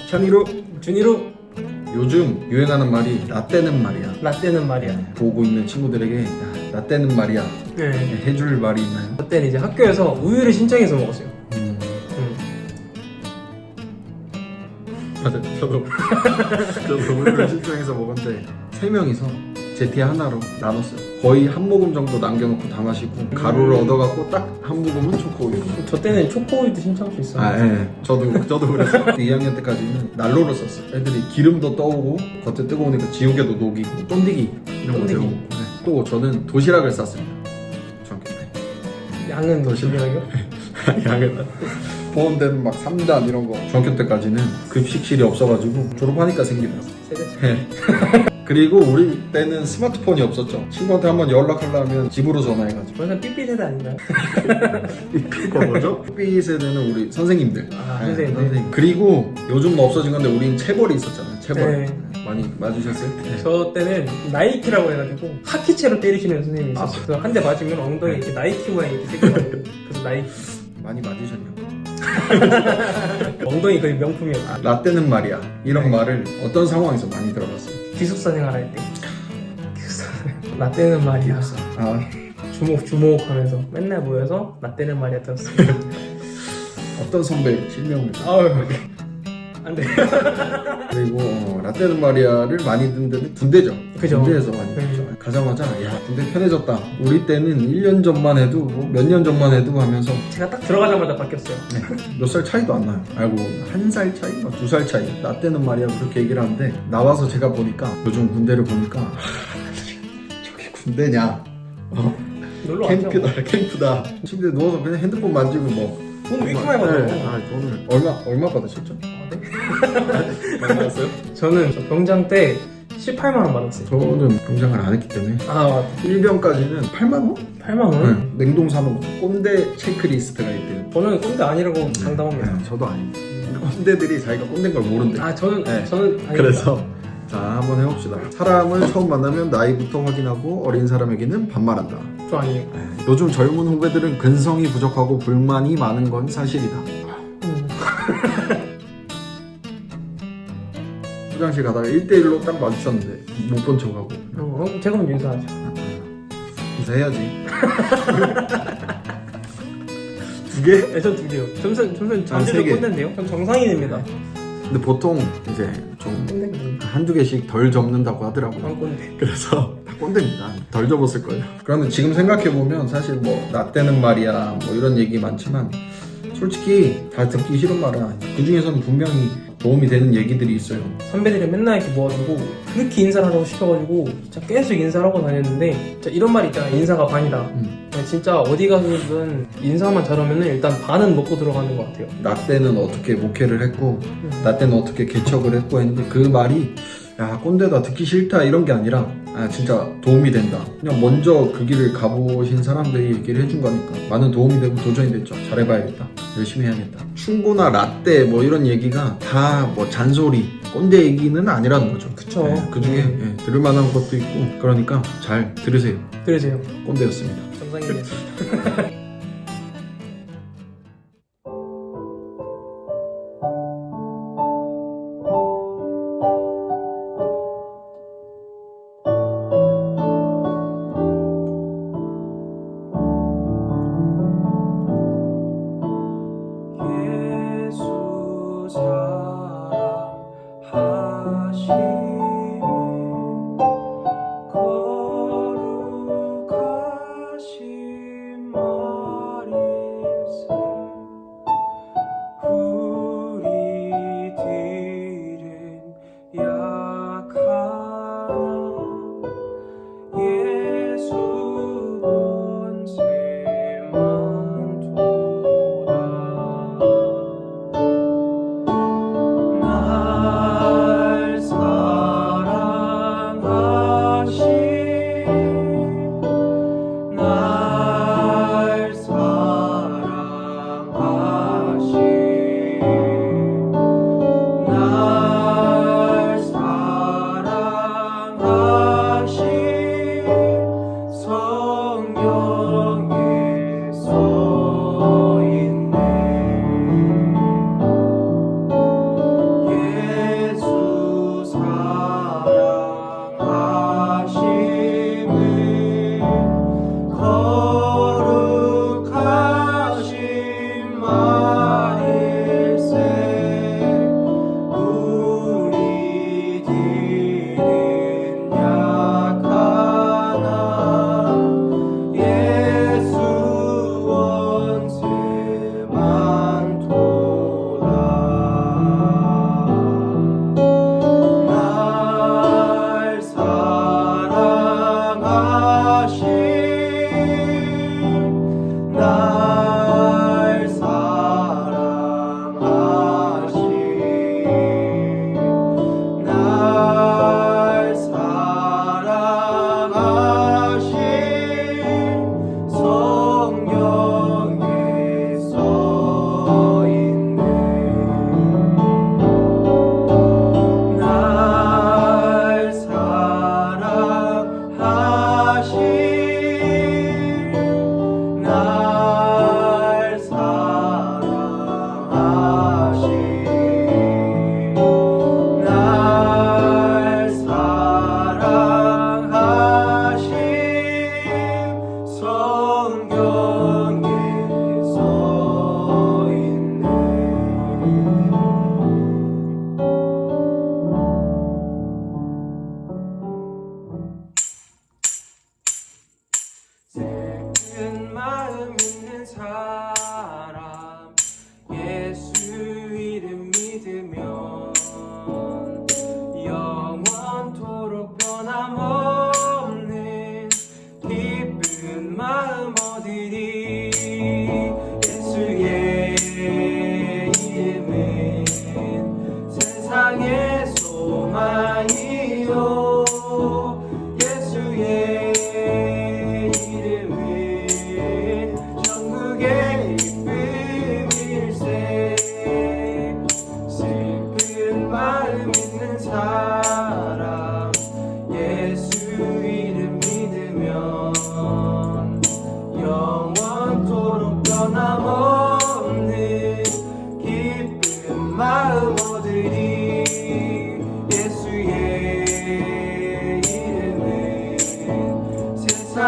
준이로. 요즘 유행하는 말이 라떼는 말이야. 라떼는 말이야. 보고 있는 친구들에게 야, 라떼는 말이야 네. 해줄 말이 있나요? 그때는 이제 학교에서 우유를 신청해서 먹었어요. 맞아, 저도 우유를 신청해서 먹었는데 3명이서 제티 하나로 나눴어요. 거의 한 모금 정도 남겨놓고 다 마시고 가루를 얻어갖고 딱 한 모금은 초코우유. 저 때는 초코우유도 신청할 수 있어요. 아, 예. 저도 그랬어요. 2학년 때까지는 난로를 썼어요. 애들이 기름도 떠오고 겉에 뜨거우니까 지우개도 녹이고 쫀디기 이런 거 배우고. 네. 또 저는 도시락을 쌌습니다. 중학교 때. 양은 도시락. 도시락이요? 양에다 보온되는 막 3단 이런 거. 중학교 때까지는 급식실이 없어가지고 졸업하니까 생기더라고요. 세대. 그리고 우리 때는 스마트폰이 없었죠. 친구한테 한번 연락하려면 집으로 전화해가지고. 저는 삐삐 세대 아닌가요? 삐삐가 뭐죠? 삐삐 세대는 우리 선생님들. 아, 네, 선생님. 그리고 요즘은 없어진 건데 우린 체벌이 있었잖아요. 체벌. 네. 많이 맞으셨어요? 네. 저 때는 나이키라고 해가지고 하키채로 때리시는 선생님이 있었어요. 그래서 한 대 맞으면 엉덩이 이렇게 나이키 모양 이렇게 생겨가지고 그래서 나이키. 많이 맞으셨냐고. 엉덩이 거의 명품이었어요. 라떼는 말이야. 이런 네. 말을 어떤 상황에서 많이 들어봤어요? 기숙사 생활할 때. 기숙사. 라떼는 말이야. 아, 주목 하면서 맨날 모여서 라떼는 말이야 들었어요. 어떤 선배 실명을. 아유. 안 돼. 그리고 라떼는 말이야를 많이 듣는 데는 군대죠. 그죠. 군대에서 많이 네. 듣죠. 가자마자 야 군대 편해졌다. 우리 때는 1년 전만 해도 몇 년 전만 해도 하면서 제가 딱 들어가자마자 바뀌었어요. 몇 살 차이도 안 나요. 알고 1살 차이? 2살 차이. 라떼는 말이야 그렇게 얘기를 하는데 나와서 제가 보니까 요즘 군대를 보니까 저게 군대냐. 놀러 왔죠. 캠프다. 침대에 누워서 그냥 핸드폰 만지고 뭐. 돈 왜 이렇게 많이 받아요? 네. 아, 돈을 얼마 받으셨죠? 아, 네? 많이 받았어요? 저는 저 병장 때 18만 원 받았어요. 저는 병장을 안 했기 때문에 아, 맞다. 1병까지는 8만 원? 8만 원? 네. 냉동 사놓은 꼰대 체크리스트가 있대요. 저는 꼰대 아니라고 장담합니다. 네, 저도 아닙니다. 근데 꼰대들이 자기가 꼰대인 걸 모른대. 아, 저는 네. 아닙니다. 그래서 자 한번 해봅시다. 사람을 처음 만나면 나이부터 확인하고 어린 사람에게는 반말한다. 저 아니에요. 요즘 젊은 후배들은 근성이 부족하고 불만이 많은 건 사실이다. 화장실 가다가 1대1로 딱 마주쳤는데 못 본 척하고 제가 먼저 인사하죠. 인사해야지. 두 개? 네, 전 2개요. 점선 세 전체도 개. 꼰대인데요? 전 정상인입니다. 근데 보통 이제 좀 꼰대가 아니에요. 한두 개씩 덜 접는다고 하더라고요. 안 꼰대. 그래서 다 꼰대입니다. 덜 접었을 거예요. 그런데 지금 생각해보면 사실 뭐 라떼는 말이야 뭐 이런 얘기 많지만 솔직히 다 듣기 싫은 말은 아니에요. 그 중에서는 분명히 도움이 되는 얘기들이 있어요. 선배들이 맨날 이렇게 모아주고 그렇게 인사를 하라고 시켜가지고 진짜 계속 인사를 하고 다녔는데 진짜 이런 말 있잖아. 인사가 반이다. 진짜 어디 가서든 인사만 잘하면 일단 반은 먹고 들어가는 것 같아요. 라떼는 어떻게 목회를 했고 라떼는 어떻게 개척을 했고 했는데 그 말이 야 꼰대다 듣기 싫다 이런 게 아니라 아 진짜 도움이 된다. 그냥 먼저 그 길을 가보신 사람들이 얘기를 해준 거니까 많은 도움이 되고 도전이 됐죠. 잘해봐야겠다. 열심히 해야겠다. 충고나 라떼 뭐 이런 얘기가 다 뭐 잔소리 꼰대 얘기는 아니라는 거죠. 그쵸. 그 중에 들을 만한 것도 있고 그러니까 잘 들으세요. 그러세요. 꼰대였습니다. 정상인이었습니다.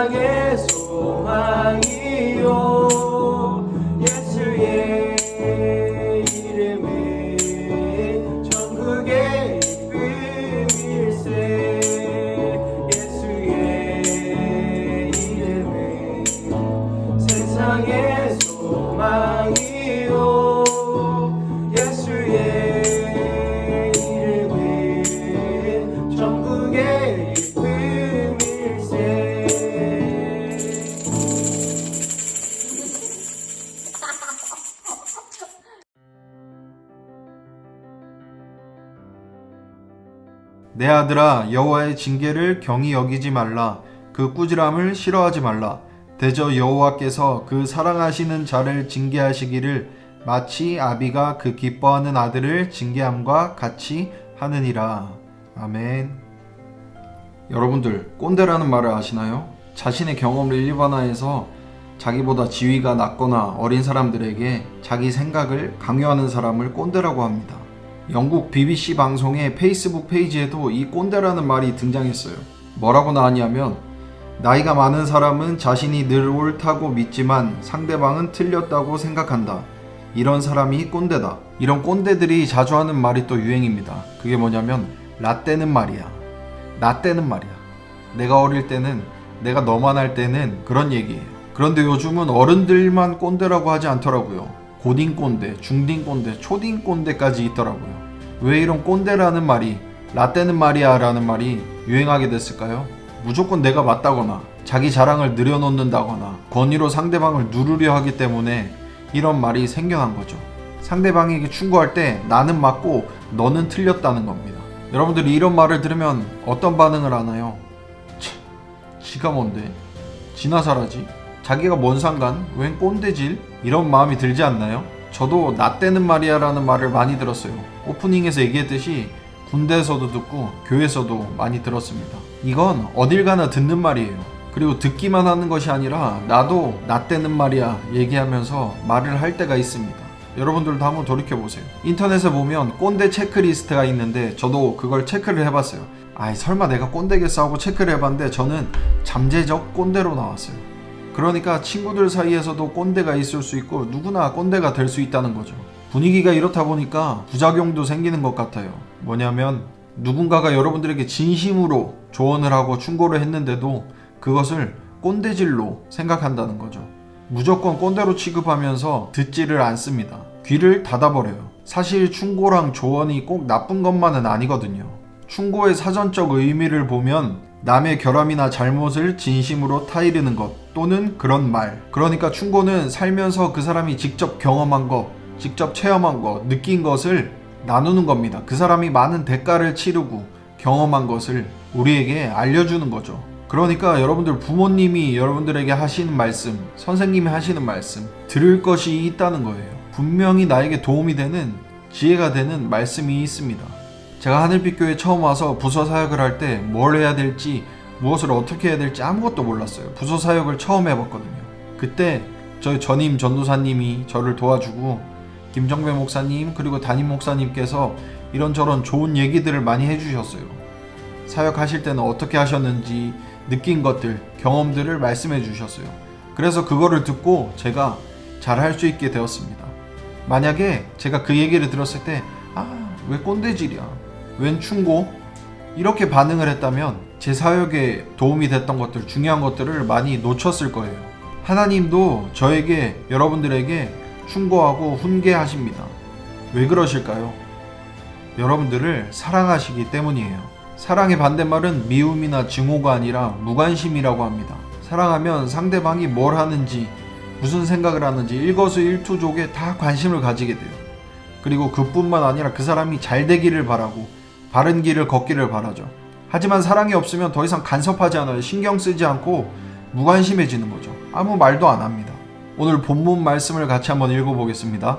세상의 소망이요 예수의 이름은 천국의 기쁨일세 예수의 이름은 세상의 소망이요 예수의 이름은 천국의 기쁨일세. 내 아들아 여호와의 징계를 경히 여기지 말라. 그 꾸지람을 싫어하지 말라. 대저 여호와께서 그 사랑하시는 자를 징계하시기를 마치 아비가 그 기뻐하는 아들을 징계함과 같이 하느니라. 아멘. 여러분들 꼰대라는 말을 아시나요? 자신의 경험을 일반화해서 자기보다 지위가 낮거나 어린 사람들에게 자기 생각을 강요하는 사람을 꼰대라고 합니다. 영국 BBC 방송의 페이스북 페이지에도 이 꼰대라는 말이 등장했어요. 뭐라고 나왔냐면 나이가 많은 사람은 자신이 늘 옳다고 믿지만 상대방은 틀렸다고 생각한다. 이런 사람이 꼰대다. 이런 꼰대들이 자주 하는 말이 또 유행입니다. 그게 뭐냐면 라떼는 말이야. 라떼는 말이야. 내가 어릴 때는 내가 너만 할 때는 그런 얘기예요. 그런데 요즘은 어른들만 꼰대라고 하지 않더라고요. 고딩 꼰대, 중딩 꼰대, 초딩 꼰대까지 있더라고요. 왜 이런 꼰대라는 말이 라떼는 말이야 라는 말이 유행하게 됐을까요? 무조건 내가 맞다거나 자기 자랑을 늘여놓는다거나 권위로 상대방을 누르려 하기 때문에 이런 말이 생겨난 거죠. 상대방에게 충고할 때 나는 맞고 너는 틀렸다는 겁니다. 여러분들이 이런 말을 들으면 어떤 반응을 하나요? 지가 뭔데? 지나 살아지? 자기가 뭔 상관? 웬 꼰대질? 이런 마음이 들지 않나요? 저도 나 때는 말이야 라는 말을 많이 들었어요. 오프닝에서 얘기했듯이 군대에서도 듣고 교회에서도 많이 들었습니다. 이건 어딜 가나 듣는 말이에요. 그리고 듣기만 하는 것이 아니라 나도 나 때는 말이야 얘기하면서 말을 할 때가 있습니다. 여러분들도 한번 돌이켜보세요. 인터넷에 보면 꼰대 체크리스트가 있는데 저도 그걸 체크를 해봤어요. 아이 설마 내가 꼰대겠어 하고 체크를 해봤는데 저는 잠재적 꼰대로 나왔어요. 그러니까 친구들 사이에서도 꼰대가 있을 수 있고 누구나 꼰대가 될 수 있다는 거죠. 분위기가 이렇다 보니까 부작용도 생기는 것 같아요. 뭐냐면 누군가가 여러분들에게 진심으로 조언을 하고 충고를 했는데도 그것을 꼰대질로 생각한다는 거죠. 무조건 꼰대로 취급하면서 듣지를 않습니다. 귀를 닫아버려요. 사실 충고랑 조언이 꼭 나쁜 것만은 아니거든요. 충고의 사전적 의미를 보면 남의 결함이나 잘못을 진심으로 타이르는 것 또는 그런 말. 그러니까 충고는 살면서 그 사람이 직접 경험한 것, 직접 체험한 것, 느낀 것을 나누는 겁니다. 그 사람이 많은 대가를 치르고 경험한 것을 우리에게 알려주는 거죠. 그러니까 여러분들 부모님이 여러분들에게 하시는 말씀, 선생님이 하시는 말씀 들을 것이 있다는 거예요. 분명히 나에게 도움이 되는 지혜가 되는 말씀이 있습니다. 제가 하늘빛교회 처음 와서 부서 사역을 할 때 뭘 해야 될지 무엇을 어떻게 해야 될지 아무것도 몰랐어요. 부서 사역을 처음 해봤거든요. 그때 저희 전임 전도사님이 저를 도와주고 김정배 목사님 그리고 담임 목사님께서 이런저런 좋은 얘기들을 많이 해주셨어요. 사역하실 때는 어떻게 하셨는지 느낀 것들, 경험들을 말씀해 주셨어요. 그래서 그거를 듣고 제가 잘 할 수 있게 되었습니다. 만약에 제가 그 얘기를 들었을 때 왜 꼰대질이야? 웬 충고? 이렇게 반응을 했다면 제 사역에 도움이 됐던 것들, 중요한 것들을 많이 놓쳤을 거예요. 하나님도 저에게, 여러분들에게 충고하고 훈계하십니다. 왜 그러실까요? 여러분들을 사랑하시기 때문이에요. 사랑의 반대말은 미움이나 증오가 아니라 무관심이라고 합니다. 사랑하면 상대방이 뭘 하는지, 무슨 생각을 하는지 일거수일투족에 다 관심을 가지게 돼요. 그리고 그뿐만 아니라 그 사람이 잘 되기를 바라고 바른 길을 걷기를 바라죠. 하지만 사랑이 없으면 더 이상 간섭하지 않아요. 신경 쓰지 않고 무관심해지는 거죠. 아무 말도 안 합니다. 오늘 본문 말씀을 같이 한번 읽어보겠습니다.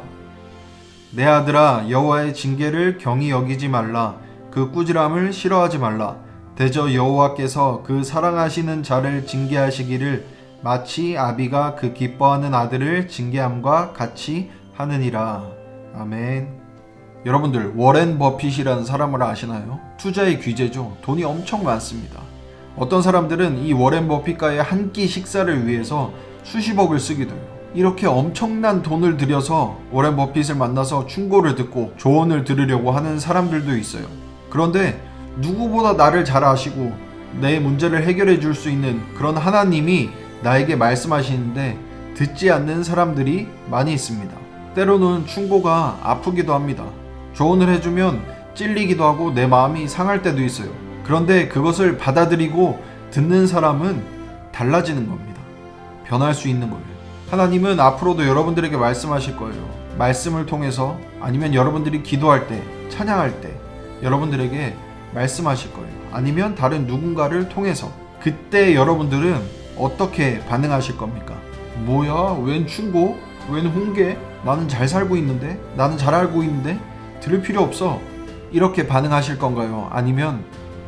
내 아들아 여호와의 징계를 경히 여기지 말라. 그 꾸지람을 싫어하지 말라. 대저 여호와께서 그 사랑하시는 자를 징계하시기를 마치 아비가 그 기뻐하는 아들을 징계함과 같이 하느니라. 아멘. 여러분들 워렌 버핏이라는 사람을 아시나요? 투자의 귀재죠. 돈이 엄청 많습니다. 어떤 사람들은 이 워렌 버핏과의 한 끼 식사를 위해서 수십억을 쓰기도 해요. 이렇게 엄청난 돈을 들여서 워렌 버핏을 만나서 충고를 듣고 조언을 들으려고 하는 사람들도 있어요. 그런데 누구보다 나를 잘 아시고 내 문제를 해결해 줄 수 있는 그런 하나님이 나에게 말씀하시는데 듣지 않는 사람들이 많이 있습니다. 때로는 충고가 아프기도 합니다. 조언을 해주면 찔리기도 하고 내 마음이 상할 때도 있어요. 그런데 그것을 받아들이고 듣는 사람은 달라지는 겁니다. 변할 수 있는 거예요. 하나님은 앞으로도 여러분들에게 말씀하실 거예요. 말씀을 통해서 아니면 여러분들이 기도할 때, 찬양할 때 여러분들에게 말씀하실 거예요. 아니면 다른 누군가를 통해서. 그때 여러분들은 어떻게 반응하실 겁니까? 뭐야? 웬 충고? 웬 훈계? 나는 잘 살고 있는데? 나는 잘 알고 있는데? 들을 필요 없어. 이렇게 반응하실 건가요? 아니면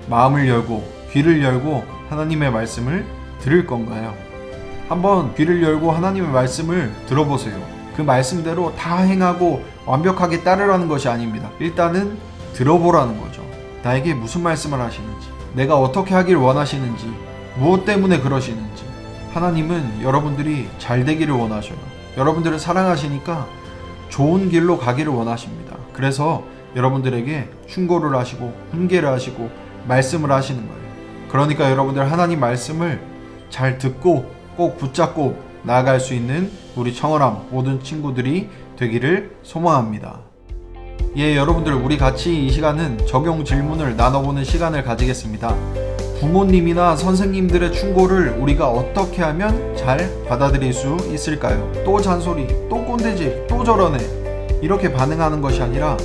마음을 열고 귀를 열고 하나님의 말씀을 들을 건가요? 한번 귀를 열고 하나님의 말씀을 들어보세요. 그 말씀대로 다 행하고 완벽하게 따르라는 것이 아닙니다. 일단은 들어보라는 거죠. 나에게 무슨 말씀을 하시는지, 내가 어떻게 하길 원하시는지, 무엇 때문에 그러시는지. 하나님은 여러분들이 잘 되기를 원하셔요. 여러분들을 사랑하시니까 좋은 길로 가기를 원하십니다. 그래서 여러분들에게 충고를 하시고 훈계를 하시고 말씀을 하시는 거예요. 그러니까 여러분들 하나님 말씀을 잘 듣고 꼭 붙잡고 나아갈 수 있는 우리 청어람 모든 친구들이 되기를 소망합니다. 예, 여러분들 우리 같이 이 시간은 적용 질문을 나눠보는 시간을 가지겠습니다. 부모님이나 선생님들의 충고를 우리가 어떻게 하면 잘 받아들일 수 있을까요? 또 잔소리, 또 꼰대질, 또 저러네 이렇게 반응하는 것이 아니라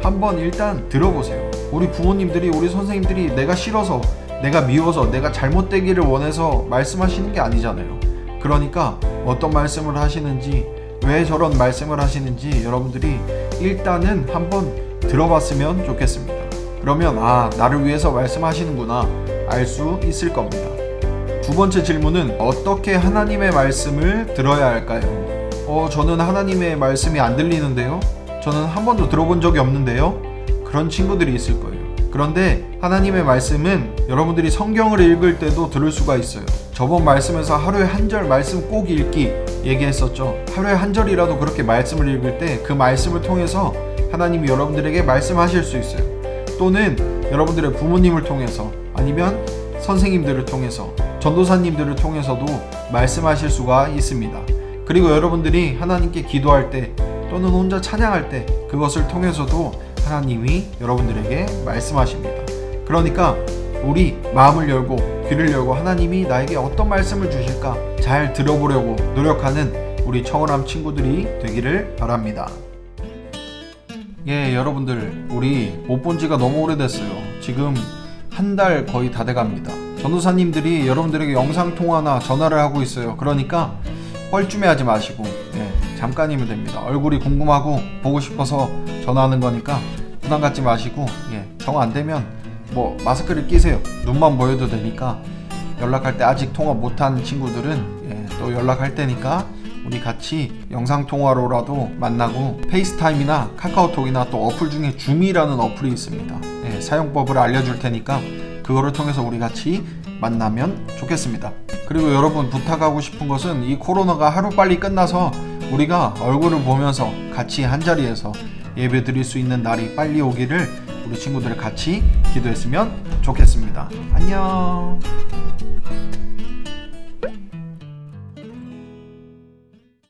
한번 일단 들어보세요. 우리 부모님들이, 우리 선생님들이 내가 싫어서, 내가 미워서, 내가 잘못되기를 원해서 말씀하시는 게 아니잖아요. 그러니까 어떤 말씀을 하시는지, 왜 저런 말씀을 하시는지 여러분들이 일단은 한번 들어봤으면 좋겠습니다. 그러면 나를 위해서 말씀하시는구나 알 수 있을 겁니다. 두 번째 질문은 어떻게 하나님의 말씀을 들어야 할까요? 저는 하나님의 말씀이 안 들리는데요? 저는 한 번도 들어본 적이 없는데요? 그런 친구들이 있을 거예요. 그런데 하나님의 말씀은 여러분들이 성경을 읽을 때도 들을 수가 있어요. 저번 말씀에서 하루에 한 절 말씀 꼭 읽기 얘기했었죠. 하루에 한 절이라도 그렇게 말씀을 읽을 때 그 말씀을 통해서 하나님이 여러분들에게 말씀하실 수 있어요. 또는 여러분들의 부모님을 통해서 아니면 선생님들을 통해서 전도사님들을 통해서도 말씀하실 수가 있습니다. 그리고 여러분들이 하나님께 기도할 때 또는 혼자 찬양할 때 그것을 통해서도 하나님이 여러분들에게 말씀하십니다. 그러니까 우리 마음을 열고 귀를 열고 하나님이 나에게 어떤 말씀을 주실까 잘 들어보려고 노력하는 우리 청어람 친구들이 되기를 바랍니다. 예, 여러분들 우리 못 본 지가 너무 오래됐어요. 지금 한 달 거의 다 돼갑니다. 전도사님들이 여러분들에게 영상통화나 전화를 하고 있어요. 그러니까 뻘쭘해하지 마시고 잠깐이면 됩니다. 얼굴이 궁금하고 보고 싶어서 전화하는 거니까 부담 갖지 마시고 정 안 되면 마스크를 끼세요. 눈만 보여도 되니까 연락할 때 아직 통화 못한 친구들은 또 연락할 때니까 우리 같이 영상통화로라도 만나고 페이스타임이나 카카오톡이나 또 어플 중에 줌이라는 어플이 있습니다. 사용법을 알려줄 테니까 그거를 통해서 우리 같이 만나면 좋겠습니다. 그리고 여러분 부탁하고 싶은 것은 이 코로나가 하루빨리 끝나서 우리가 얼굴을 보면서 같이 한자리에서 예배 드릴 수 있는 날이 빨리 오기를 우리 친구들 같이 기도했으면 좋겠습니다. 안녕.